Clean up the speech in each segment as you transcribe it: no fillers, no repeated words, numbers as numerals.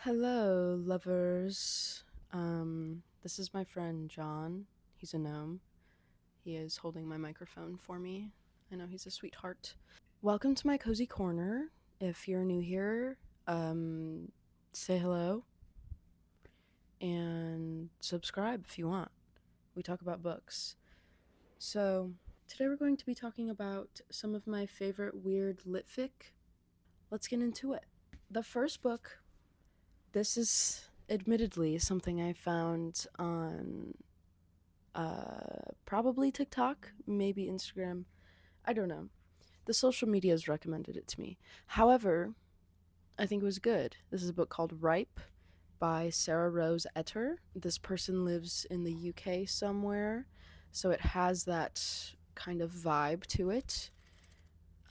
Hello, lovers. This is my friend John. He's a gnome. He is holding my microphone for me. I know he's a sweetheart. Welcome to my cozy corner. If you're new here, say hello and subscribe if you want. We talk about books. So, today we're going to be talking about some of my favorite weird Lit-Fic. Let's get into it. The first book, this is admittedly something I found on probably TikTok, maybe Instagram. I don't know. The social medias recommended it to me. However, I think it was good. This is a book called Ripe by Sarah Rose Etter. This person lives in the UK somewhere, so it has that kind of vibe to it.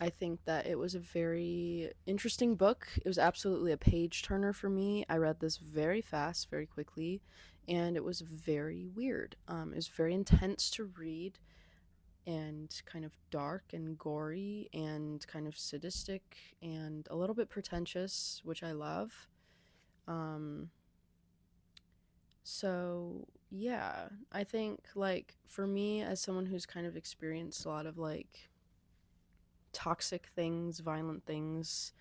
I think that it was a very interesting book. It was absolutely a page turner for me. I read this very fast, very quickly, and it was very weird. It was very intense to read and kind of dark and gory and kind of sadistic and a little bit pretentious, which I love. Um, so yeah, I think like for me as someone who's kind of experienced a lot of like toxic things, violent things,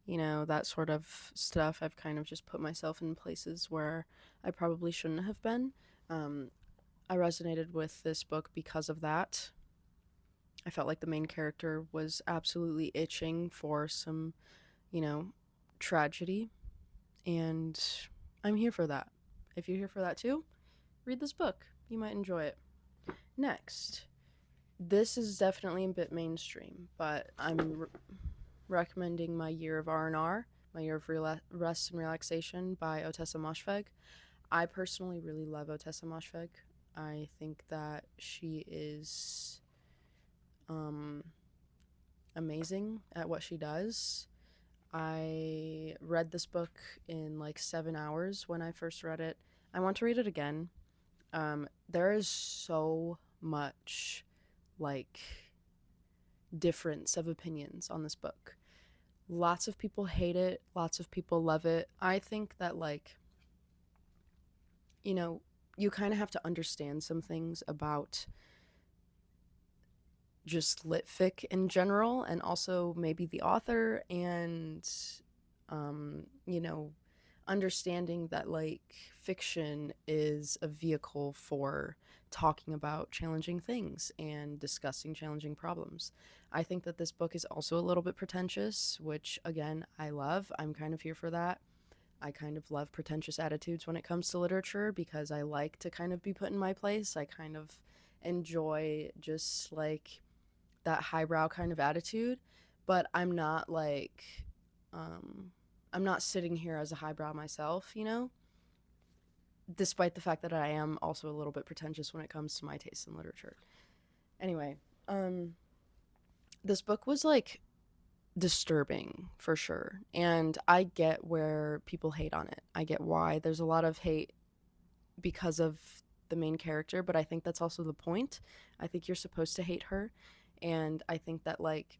that sort of stuff. I've kind of just put myself in places where I probably shouldn't have been. Um, I resonated with this book because of that. I felt like the main character was absolutely itching for some, you know, tragedy, and I'm here for that. If you're here for that too, read this book. You might enjoy it. Next, this is definitely a bit mainstream, but I'm recommending My Year of R&R, My Year of Rest and Relaxation by Otessa Moshfegh. I personally really love Otessa Moshfegh. I think that she is um, amazing at what she does. I read this book in like 7 hours when I first read it. I want to read it again. There is so much like difference of opinions on this book. Lots of people hate it, lots of people love it. I think that, like, you know, you kind of have to understand some things about just lit-fic in general, and also maybe the author, and, you know, understanding that, like, fiction is a vehicle for talking about challenging things and discussing challenging problems. I think that this book is also a little bit pretentious, which, again, I love. I'm kind of here for that. I kind of love pretentious attitudes when it comes to literature because I like to kind of be put in my place. I kind of enjoy just like that highbrow kind of attitude, but um I'm not sitting here as a highbrow myself, despite the fact that I am also a little bit pretentious when it comes to my taste in literature. Anyway, um this book was like disturbing for sure. And I get where people hate on it. I get why there's a lot of hate because of the main character, but I think that's also the point. I think you're supposed to hate her. And I think that, like,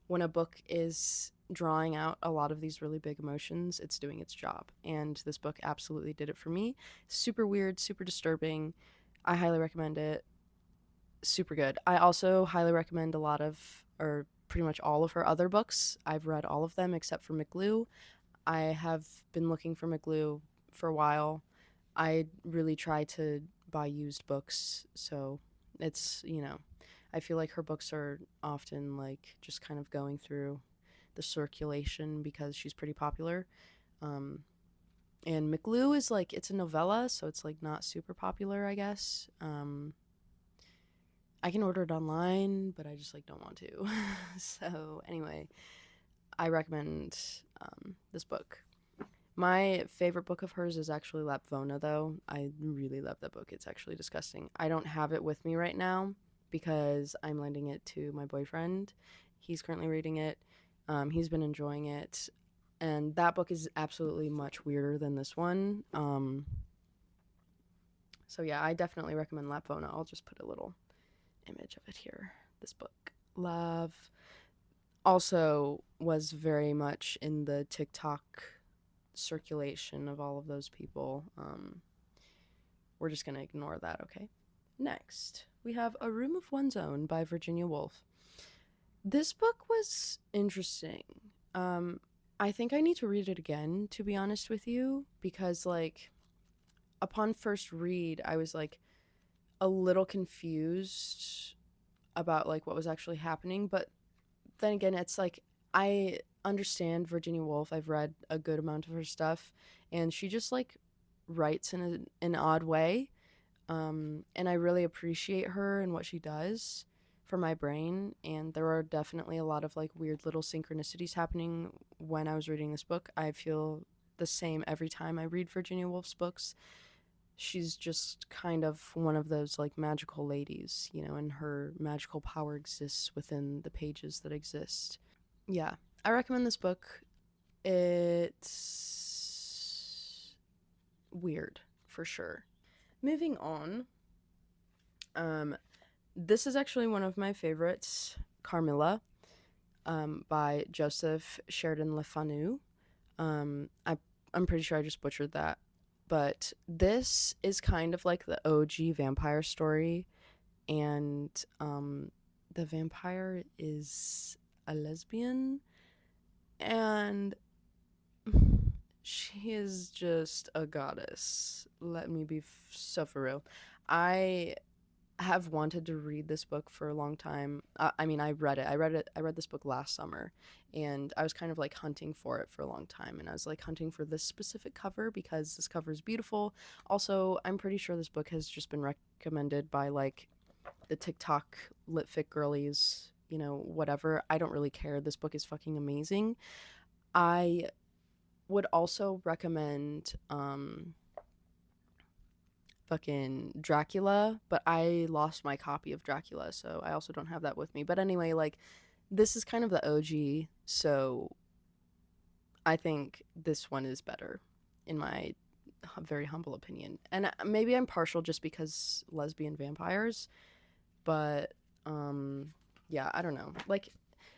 when a book is drawing out a lot of these really big emotions, it's doing its job. And this book absolutely did it for me. Super weird, super disturbing. I highly recommend it. Super good. I also highly recommend a lot of, or pretty much all of her other books. I've read all of them except for McGlue. I have been looking for McGlue for a while. I really try to buy used books, so I feel like her books are often like just kind of going through the circulation because she's pretty popular. Um, and McGlue is like, it's a novella, so it's like not super popular, I guess. I can order it online, but I just like don't want to. So anyway, I recommend this book. My favorite book of hers is actually Lapvona, though. I really love that book. It's actually disgusting. I don't have it with me right now because I'm lending it to my boyfriend. He's currently reading it. He's been enjoying it. And that book is absolutely much weirder than this one. So yeah, I definitely recommend Lapvona. I'll just put a little image of it here. This book. Love. Also was very much in the TikTok circulation of all of those people. We're just gonna ignore that, okay? Next, we have A Room of One's Own by Virginia Woolf. This book was interesting. Um, I think I need to read it again, to be honest with you, because, like, upon first read, I was, like, a little confused about, like, what was actually happening. But then again, it's like, I understand Virginia Woolf. I've read a good amount of her stuff, and she just, like, writes in an odd way. And I really appreciate her and what she does for my brain. And there are definitely a lot of like weird little synchronicities happening when I was reading this book. I feel the same every time I read Virginia Woolf's books. She's just kind of one of those like magical ladies, you know, and her magical power exists within the pages that exist. Yeah, I recommend this book. It's weird for sure. Moving on, um, this is actually one of my favorites, Carmilla, by Joseph Sheridan Le Fanu. I'm pretty sure I just butchered that, but this is kind of like the OG vampire story, and the vampire is a lesbian, and she is just a goddess. Let me be so for real. I have wanted to read this book for a long time. I mean, I read it. I read this book last summer, and I was kind of like hunting for it for a long time. And I was like hunting for this specific cover because this cover is beautiful. Also, I'm pretty sure this book has just been recommended by like the TikTok Lit-Fic girlies, you know, whatever. I don't really care. This book is fucking amazing. I would also recommend fucking Dracula, but I lost my copy of Dracula, so I also don't have that with me. But anyway, like this is kind of the OG, so I think this one is better in my very humble opinion. And maybe I'm partial just because lesbian vampires, but yeah, I don't know. Like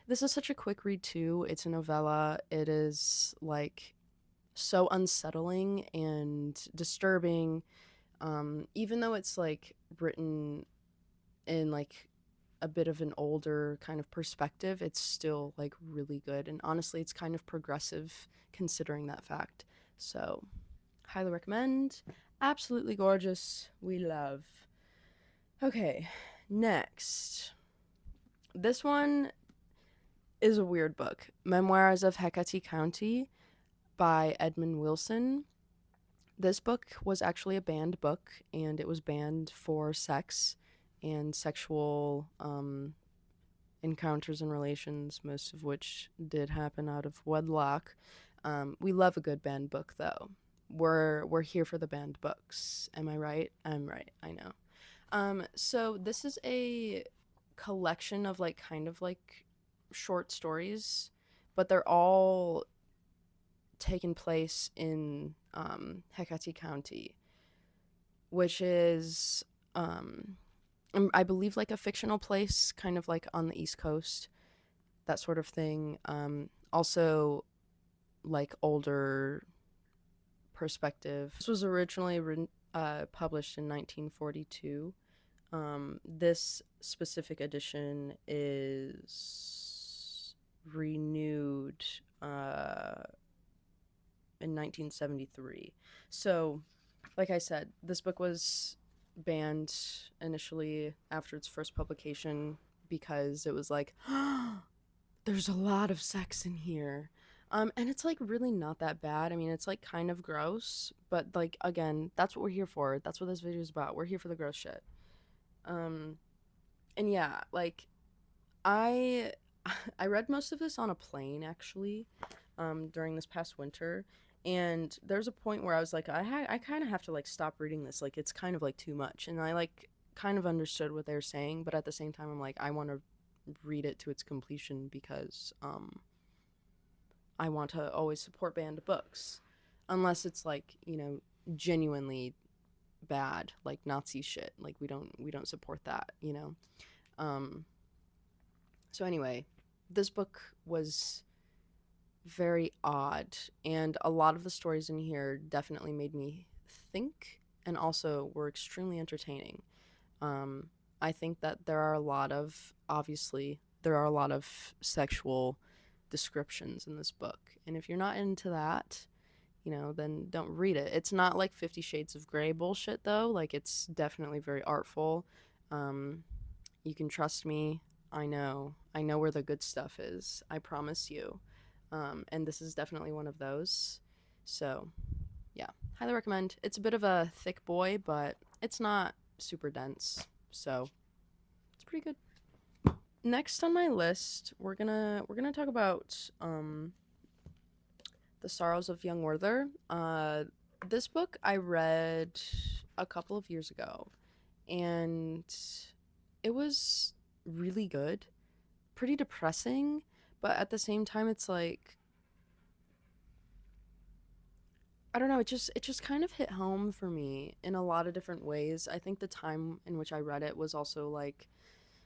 this is such a quick read too. It's a novella. It is like so unsettling and disturbing. Even though it's like written in like a bit of an older kind of perspective, it's still like really good. And honestly, it's kind of progressive considering that fact. So, highly recommend. Absolutely gorgeous. We love. Okay, next. This one is a weird book. Memoirs of Hecate County by Edmund Wilson. This book was actually a banned book, and it was banned for sex and sexual encounters and relations, most of which did happen out of wedlock. We love a good banned book, though. We're here for the banned books. Am I right? I'm right. I know. So this is a collection of like kind of like short stories, but they're all taken place in Hecate County, which is I believe like a fictional place, kind of like on the East Coast, that sort of thing. Also, like older perspective. This was originally published in 1942. This specific edition is renewed in 1973. So, like I said, this book was banned initially after its first publication because it was like, there's a lot of sex in here. And it's like really not that bad. I mean, it's like kind of gross, but like again, that's what we're here for. That's what this video is about. We're here for the gross shit. Um, and yeah, like I I read most of this on a plane actually, during this past winter, and there's a point where I was like, I kind of have to like stop reading this. Like it's kind of like too much, and I like kind of understood what they were saying, but at the same time, I'm like, I want to read it to its completion because I want to always support banned books, unless it's like genuinely bad, like Nazi shit. Like we don't support that, you know. So anyway, this book was very odd, and a lot of the stories in here definitely made me think and also were extremely entertaining. Um, I think that there are a lot of sexual descriptions in this book. And if you're not into that, then don't read it. It's not like 50 Shades of Grey bullshit, though. Like, it's definitely very artful. Um, you can trust me. I know. I know where the good stuff is. I promise you. And this is definitely one of those. So, yeah, highly recommend. It's a bit of a thick boy, but it's not super dense. So, it's pretty good. Next on my list, we're gonna talk about The Sorrows of Young Werther. This book I read a couple of years ago, and it was really good, pretty depressing, but at the same time, it's like, I don't know, it just kind of hit home for me in a lot of different ways. I think the time in which I read it was also like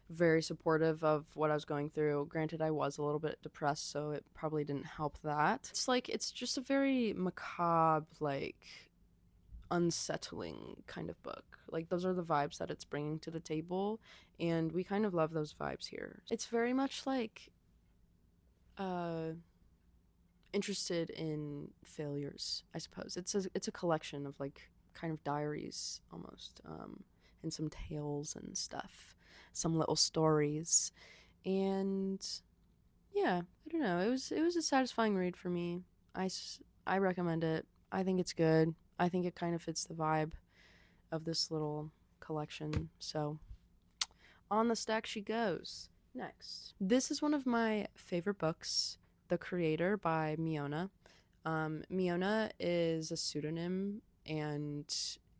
very supportive of what I was going through. Granted, I was a little bit depressed, so it probably didn't help that. It's just a very macabre, like unsettling kind of book. Like, those are the vibes that it's bringing to the table, and we kind of love those vibes here. It's very much like uh interested in failures, I suppose. It's a collection of like kind of diaries almost, and some tales and stuff, some little stories, and yeah, I don't know. It was a satisfying read for me. I recommend it. I think it's good. I think it kind of fits the vibe of this little collection. So on the stack she goes. Next, this is one of my favorite books, The Creator by Miona. Miona is a pseudonym, and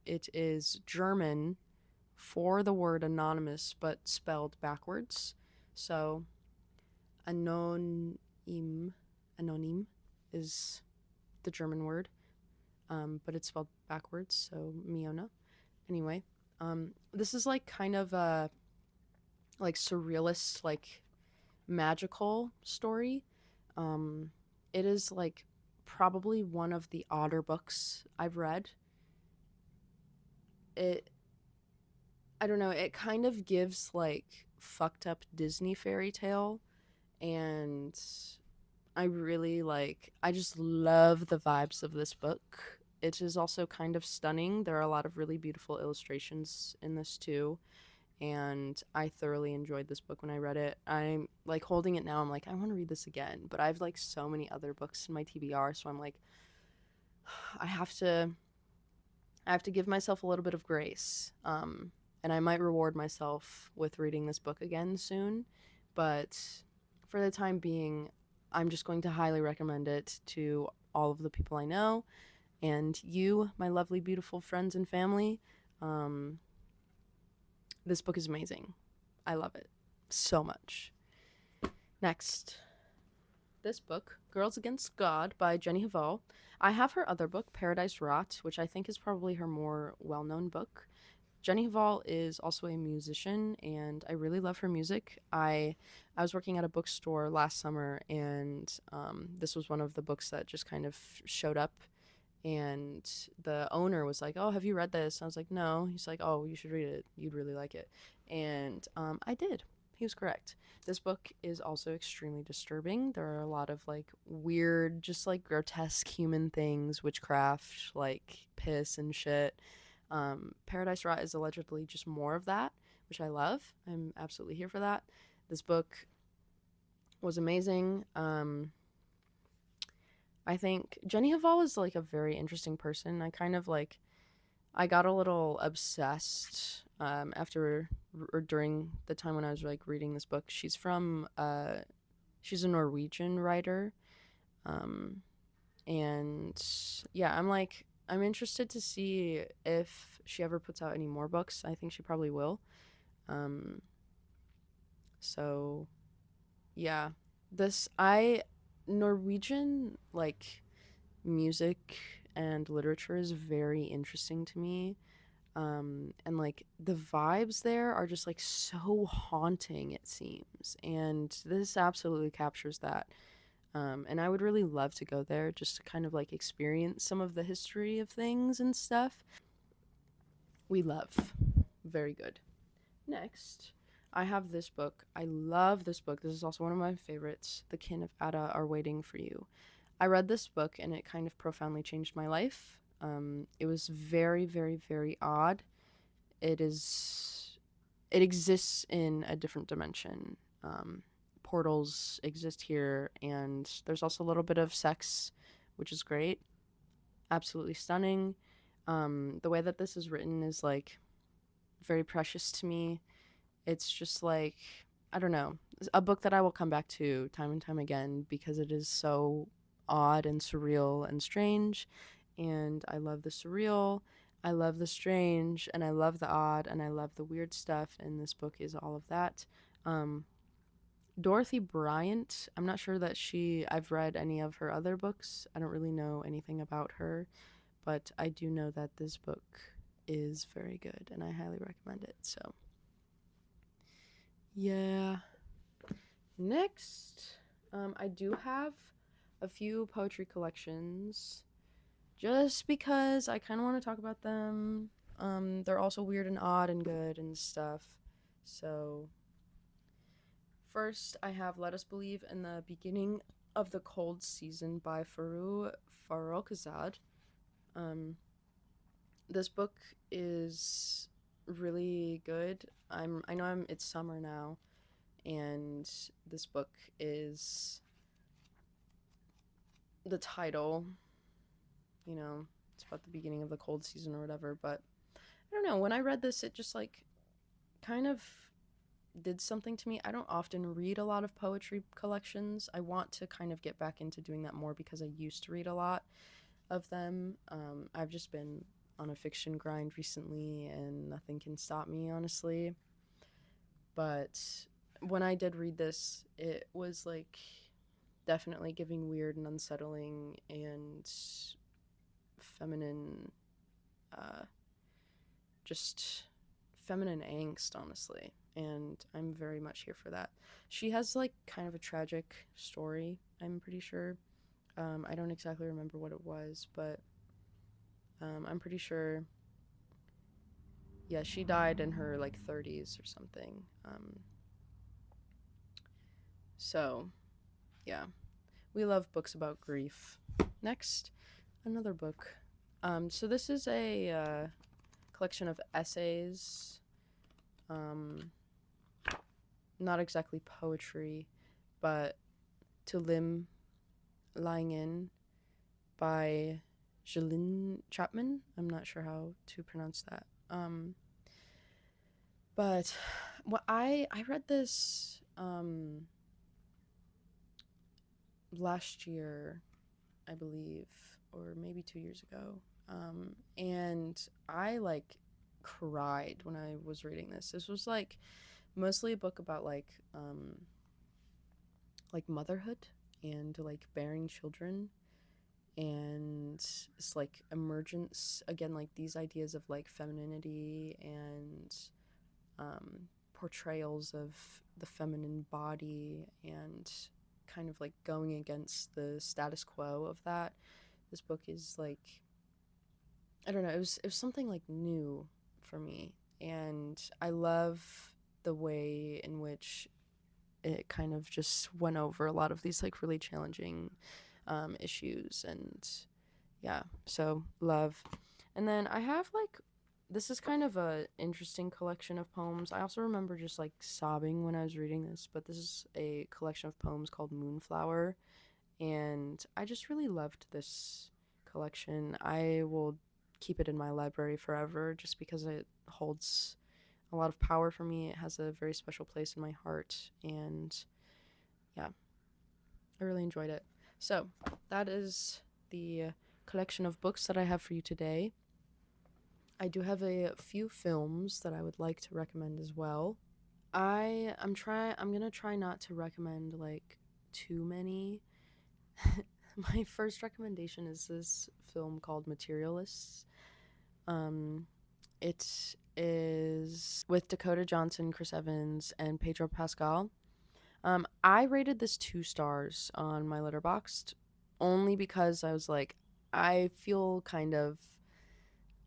it is German for the word anonymous, but spelled backwards. So anonym, anonym is the German word, but it's spelled backwards. So Miona. Anyway, this is like kind of a like surrealist, like magical story. Um, it is like probably one of the odder books I've read. It, I don't know, it kind of gives like fucked up Disney fairy tale, and I just love the vibes of this book. It is also kind of stunning. There are a lot of really beautiful illustrations in this too, and I thoroughly enjoyed this book when I read it. I'm like holding it now. I'm like, I want to read this again, but I have like so many other books in my TBR, so I'm like, I have to I have to give myself a little bit of grace. And I might reward myself with reading this book again soon, but for the time being, I'm just going to highly recommend it to all of the people I know and you, my lovely, beautiful friends and family. Um, this book is amazing. I love it so much. Next, this book, Girls Against God by Jenny Hval. I have her other book, Paradise Rot, which I think is probably her more well known book. Jenny Hval is also a musician, and I really love her music. I was working at a bookstore last summer, and this was one of the books that just kind of showed up. And the owner was like, "Oh, have you read this?" I was like, "No." He's like, "Oh, you should read it. You'd really like it." And I did. He was correct. This book is also extremely disturbing. There are a lot of like weird, just like grotesque human things, witchcraft, like piss and shit. Paradise Rot is allegedly just more of that, which I love. I'm absolutely here for that. This book was amazing. I think Jenny Hval is like a very interesting person. I got a little obsessed after or during the time when I was like reading this book. She's a Norwegian writer. Um, and yeah, I'm interested to see if she ever puts out any more books. I think she probably will. Um, so yeah, this I Norwegian like music and literature is very interesting to me. And like the vibes there are just like so haunting, it seems, and this absolutely captures that. And I would really love to go there just to kind of like experience some of the history of things and stuff. We love. Very good. Next, I have this book. I love this book. This is also one of my favorites. The Kin of Ada Are Waiting for You. I read this book and it kind of profoundly changed my life. It was very, very, very odd. It is. It exists in a different dimension. Portals exist here, and there's also a little bit of sex, which is great. Absolutely stunning. The way that this is written is like very precious to me. It's just like, I don't know, a book that I will come back to time and time again because it is so odd and surreal and strange. And I love the surreal, I love the strange, and I love the odd, and I love the weird stuff. And this book is all of that. Um, Dorothy Bryant, I'm not sure that I've read any of her other books. I don't really know anything about her, but I do know that this book is very good and I highly recommend it. So, yeah. Next, I do have a few poetry collections just because I kind of want to talk about them. They're also weird and odd and good and stuff. So, first, I have Let Us Believe in the Beginning of the Cold Season by Faru Farrokhzad. Um, this book is really good. I know it's summer now, and this book is the title, you know, it's about the beginning of the cold season or whatever, but I don't know, when I read this it just like kind of did something to me. I don't often read a lot of poetry collections. I want to kind of get back into doing that more because I used to read a lot of them. I've just been on a fiction grind recently and nothing can stop me, honestly. But when I did read this, it was like definitely giving weird and unsettling and feminine, uh, just feminine angst, honestly. And I'm very much here for that. She has like kind of a tragic story, I'm pretty sure. I don't exactly remember what it was, but I'm pretty sure. Yeah, she died in her like 30s or something. So, yeah, we love books about grief. Next, another book. So this is a collection of essays. Um, Not exactly poetry, but To Limb Lying In by Jeline Chapman. I'm not sure how to pronounce that. But what I read this last year, I believe, or maybe 2 years ago. And I like cried when I was reading this. This was like mostly a book about like motherhood and like bearing children and it's like emergence again, like these ideas of like femininity and portrayals of the feminine body and kind of like going against the status quo of that. This book is like, I don't know, it was something like new for me, and I love the way in which it kind of just went over a lot of these like really challenging issues. And yeah, so love. And then I have like, this is kind of a interesting collection of poems. I also remember just like sobbing when I was reading this, but this is a collection of poems called Moonflower, and I just really loved this collection. I will keep it in my library forever just because it holds a lot of power for me. It has a very special place in my heart, and yeah, I really enjoyed it. So, that is the collection of books that I have for you today. I do have a few films that I would like to recommend as well. I'm going to try not to recommend like too many. My first recommendation is this film called Materialists. It is with Dakota Johnson, Chris Evans, and Pedro Pascal. I rated this 2 stars on my Letterboxd only because I was like, I feel kind of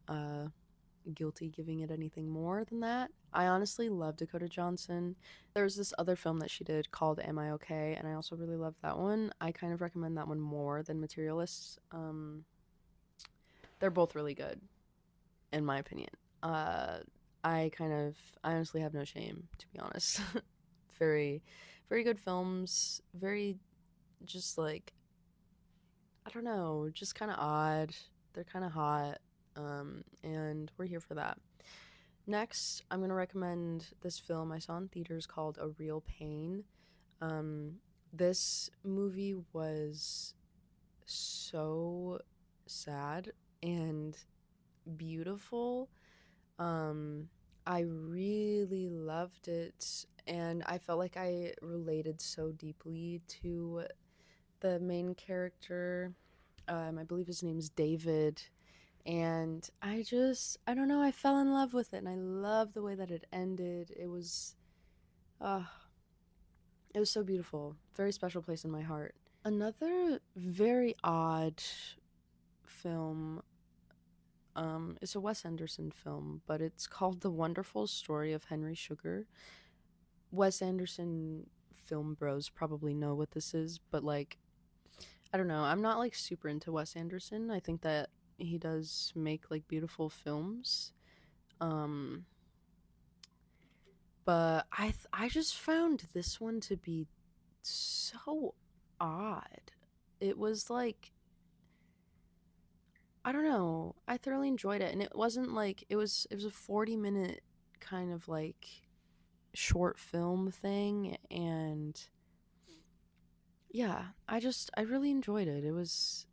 uh, guilty giving it anything more than that. I honestly love Dakota Johnson. There's this other film that she did called Am I Okay? And I also really love that one. I kind of recommend that one more than Materialists. They're both really good, in my opinion. Uh, I honestly have no shame, to be honest. Very, very good films. Very, just like, I don't know, just kind of odd. They're kind of hot. And we're here for that. Next, I'm going to recommend this film I saw in theaters called A Real Pain. Um, this movie was so sad and beautiful. Um, I really loved it, and I felt like I related so deeply to the main character. I believe his name's David, and I don't know, I fell in love with it, and I love the way that it ended. Uh, it was so beautiful. Very special place in my heart. Another very odd film, it's a Wes Anderson film, but it's called The Wonderful Story of Henry Sugar. Wes Anderson film bros probably know what this is, but like, I don't know. I'm not like super into Wes Anderson. I think that he does make like beautiful films. Um, but I just found this one to be so odd. It was like, I don't know. I thoroughly enjoyed it, and it wasn't like it was a 40-minute kind of like short film thing, and yeah, I really enjoyed it. It was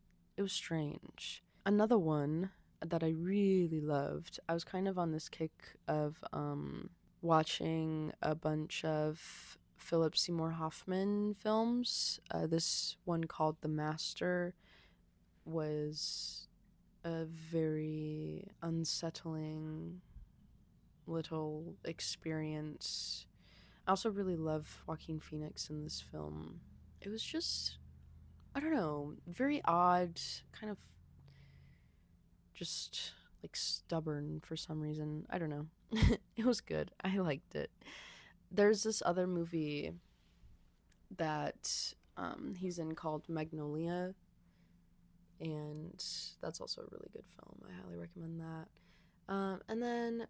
strange. Another one that I really loved. I was kind of on this kick of watching a bunch of Philip Seymour Hoffman films. This one called The Master was a very unsettling little experience. I also really love Joaquin Phoenix in this film. It was just, I don't know, very odd, kind of just like stubborn for some reason. I don't know. It was good. I liked it. There's this other movie that he's in called Magnolia, and that's also a really good film. I highly recommend that. And then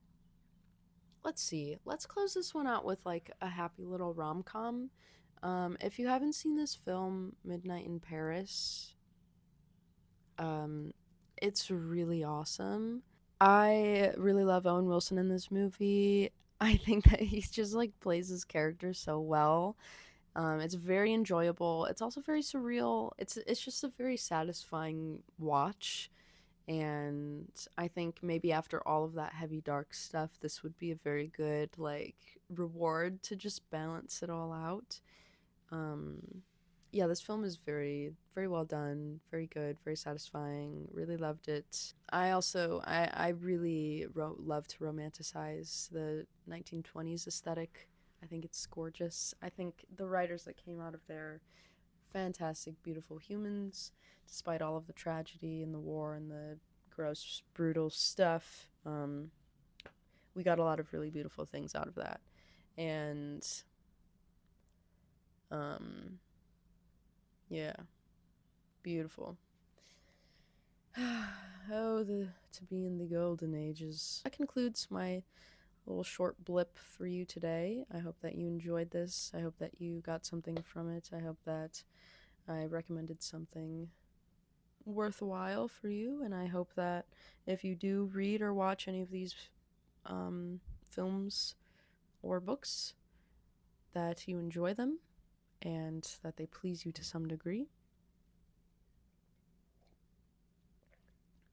let's see. Let's close this one out with like a happy little rom com. If you haven't seen this film, Midnight in Paris, um, it's really awesome. I really love Owen Wilson in this movie. I think that he just like plays his character so well. It's very enjoyable. It's also very surreal. It's just a very satisfying watch. And I think maybe after all of that heavy dark stuff, this would be a very good like reward to just balance it all out. Um, yeah, this film is very, very well done, very good, very satisfying. Really loved it. I really love to romanticize the 1920s aesthetic. I think it's gorgeous. I think the writers that came out of there, fantastic, beautiful humans, despite all of the tragedy and the war and the gross, brutal stuff. We got a lot of really beautiful things out of that. And um, yeah, beautiful. Oh, to be in the golden ages. That concludes my little short blip for you today. I hope that you enjoyed this. I hope that you got something from it. I hope that I recommended something worthwhile for you, and I hope that if you do read or watch any of these um, films or books, that you enjoy them and that they please you to some degree.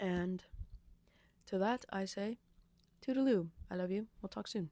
And to that, I say, toodaloo. I love you. We'll talk soon.